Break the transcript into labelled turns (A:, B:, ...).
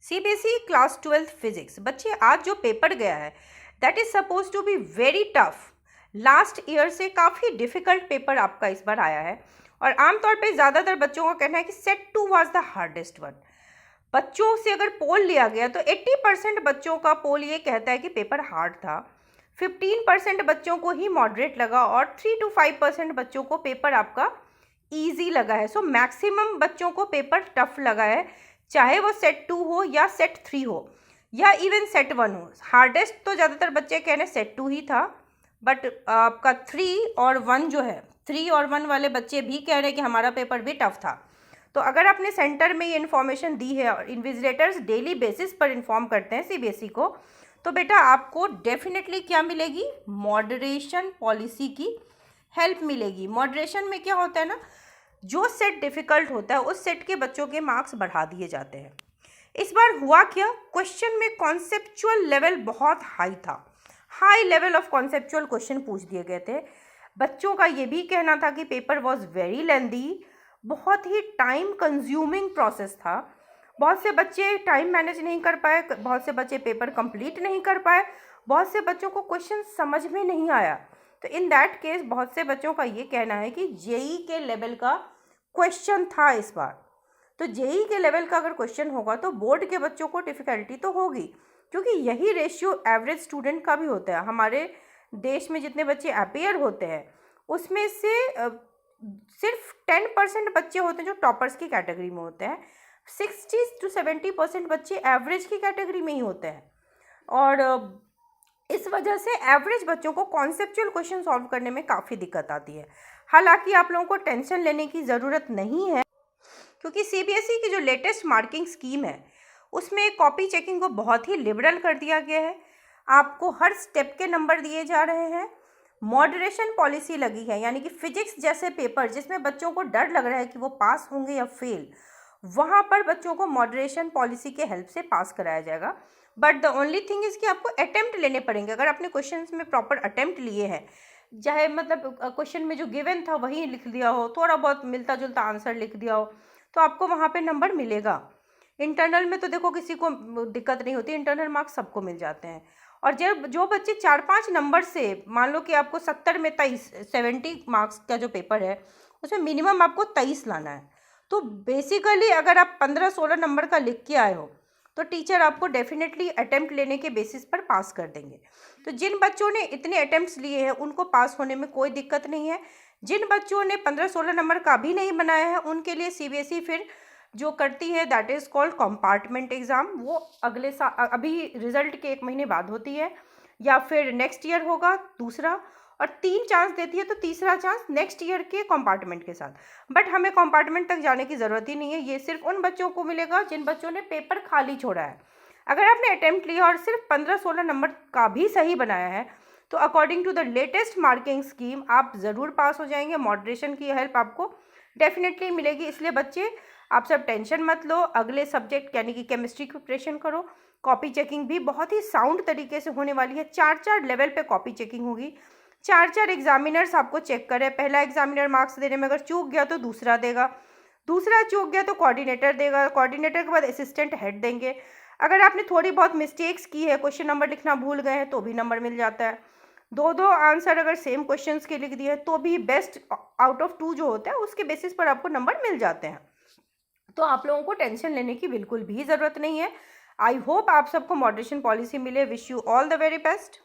A: CBSE class 12th physics बच्चे आज जो पेपर गया है that is suppose to be very tough. Last year से काफ़ी डिफिकल्ट पेपर आपका इस बार आया है और आमतौर पे ज़्यादातर बच्चों का कहना है कि set 2 was the hardest one. बच्चों से अगर पोल लिया गया तो 80% बच्चों का पोल ये कहता है कि पेपर हार्ड था, 15% बच्चों को ही मॉडरेट लगा और 3 to 5% बच्चों को पेपर आपका ईजी लगा है। सो मैक्सिमम बच्चों को पेपर टफ लगा है, चाहे वो सेट 2 हो या सेट 3 हो या इवन सेट 1 हो। हार्डेस्ट तो ज़्यादातर बच्चे कह रहे हैं सेट 2 ही था, बट आपका 3 और 1 जो है 3 और 1 वाले बच्चे भी कह रहे हैं कि हमारा पेपर भी टफ था। तो अगर आपने सेंटर में ये इन्फॉर्मेशन दी है और इन्विजिलेटर्स डेली बेसिस पर इन्फॉर्म करते हैं सीबीएसई को, तो बेटा आपको डेफिनेटली क्या मिलेगी, मॉडरेशन पॉलिसी की हेल्प मिलेगी। मॉडरेशन में क्या होता है ना, जो सेट डिफ़िकल्ट होता है उस सेट के बच्चों के मार्क्स बढ़ा दिए जाते हैं। इस बार हुआ क्या, क्वेश्चन में कॉन्सेप्चुअल लेवल बहुत हाई था, high level of conceptual question पूछ दिए गए थे। बच्चों का ये भी कहना था कि पेपर वॉज वेरी लेंदी, बहुत ही टाइम कंज्यूमिंग प्रोसेस था। बहुत से बच्चे टाइम मैनेज नहीं कर पाए, बहुत से बच्चे पेपर कंप्लीट नहीं कर पाए, बहुत से बच्चों को क्वेश्चन समझ में नहीं आया। तो इन दैट केस बहुत से बच्चों का ये कहना है कि जेई के लेवल का क्वेश्चन था इस बार। तो जेई के लेवल का अगर क्वेश्चन होगा तो बोर्ड के बच्चों को डिफ़िकल्टी तो होगी, क्योंकि यही रेशियो एवरेज स्टूडेंट का भी होता है। हमारे देश में जितने बच्चे अपीयर होते हैं उसमें से सिर्फ 10% बच्चे होते हैं जो टॉपर्स की कैटेगरी में होते हैं, 60 to 70% बच्चे एवरेज की कैटेगरी में ही होते हैं। और इस वजह से एवरेज बच्चों को कॉन्सेप्चुअल क्वेश्चन सॉल्व करने में काफ़ी दिक्कत आती है। हालांकि आप लोगों को टेंशन लेने की ज़रूरत नहीं है, क्योंकि सीबीएसई की जो लेटेस्ट मार्किंग स्कीम है उसमें कॉपी चेकिंग को बहुत ही लिबरल कर दिया गया है। आपको हर स्टेप के नंबर दिए जा रहे हैं। मॉडरेशन पॉलिसी लगी है, यानी कि फिजिक्स जैसे पेपर जिसमें बच्चों को डर लग रहा है कि वो पास होंगे या फेल, वहाँ पर बच्चों को मॉडरेशन पॉलिसी के हेल्प से पास कराया जाएगा। But the only thing is कि आपको अटेम्प्ट लेने पड़ेंगे। अगर आपने क्वेश्चन में प्रॉपर अटेम्प्ट लिए हैं, चाहे मतलब क्वेश्चन में जो गिवन था वही लिख दिया हो, थोड़ा बहुत मिलता जुलता आंसर लिख दिया हो, तो आपको वहाँ पे नंबर मिलेगा। इंटरनल में तो देखो किसी को दिक्कत नहीं होती, इंटरनल मार्क्स सबको मिल जाते हैं। और जब जो बच्चे 4-5 नंबर से, मान लो कि आपको 70 में 23, 70 मार्क्स का जो पेपर है उसमें मिनिमम आपको 23 लाना है। तो बेसिकली अगर आप 15-16 नंबर का लिख के आए हो तो टीचर आपको डेफिनेटली अटेम्प्ट लेने के बेसिस पर पास कर देंगे। तो जिन बच्चों ने इतने अटेम्प्ट्स लिए हैं उनको पास होने में कोई दिक्कत नहीं है। जिन बच्चों ने 15-16 नंबर का भी नहीं बनाया है उनके लिए सीबीएसई फिर जो करती है that is called compartment exam. वो अगले साल, अभी रिजल्ट के 1 महीने बाद होती है या फिर नेक्स्ट ईयर होगा दूसरा, और 3 चांस देती है तो तीसरा चांस नेक्स्ट ईयर के कंपार्टमेंट के साथ। बट हमें कंपार्टमेंट तक जाने की ज़रूरत ही नहीं है, ये सिर्फ उन बच्चों को मिलेगा जिन बच्चों ने पेपर खाली छोड़ा है। अगर आपने अटैम्प्ट लिया और सिर्फ 15-16 नंबर का भी सही बनाया है तो according to the latest marking scheme आप ज़रूर पास हो जाएंगे। मॉडरेशन की हेल्प आपको डेफिनेटली मिलेगी, इसलिए बच्चे आप सब टेंशन मत लो। अगले सब्जेक्ट यानी कि केमिस्ट्री की प्रिपरेशन करो। कॉपी चेकिंग भी बहुत ही साउंड तरीके से होने वाली है, 4-4 लेवल पे कॉपी चेकिंग होगी, 4-4 एग्जामिनर्स आपको चेक करें। पहला एग्जामिनर मार्क्स देने में अगर चूक गया तो दूसरा देगा, दूसरा चूक गया तो कोऑर्डिनेटर देगा, कोऑर्डिनेटर के बाद असिस्टेंट हेड देंगे। अगर आपने थोड़ी बहुत मिस्टेक्स की है, क्वेश्चन नंबर लिखना भूल गए हैं तो भी नंबर मिल जाता है। 2-2 आंसर अगर सेम क्वेश्चंस के लिख दिए तो भी बेस्ट आउट ऑफ 2 जो होता है उसके बेसिस पर आपको नंबर मिल जाते हैं। तो आप लोगों को टेंशन लेने की बिल्कुल भी ज़रूरत नहीं है। आई होप आप सबको मॉडरेशन पॉलिसी मिले। Wish you all the very best.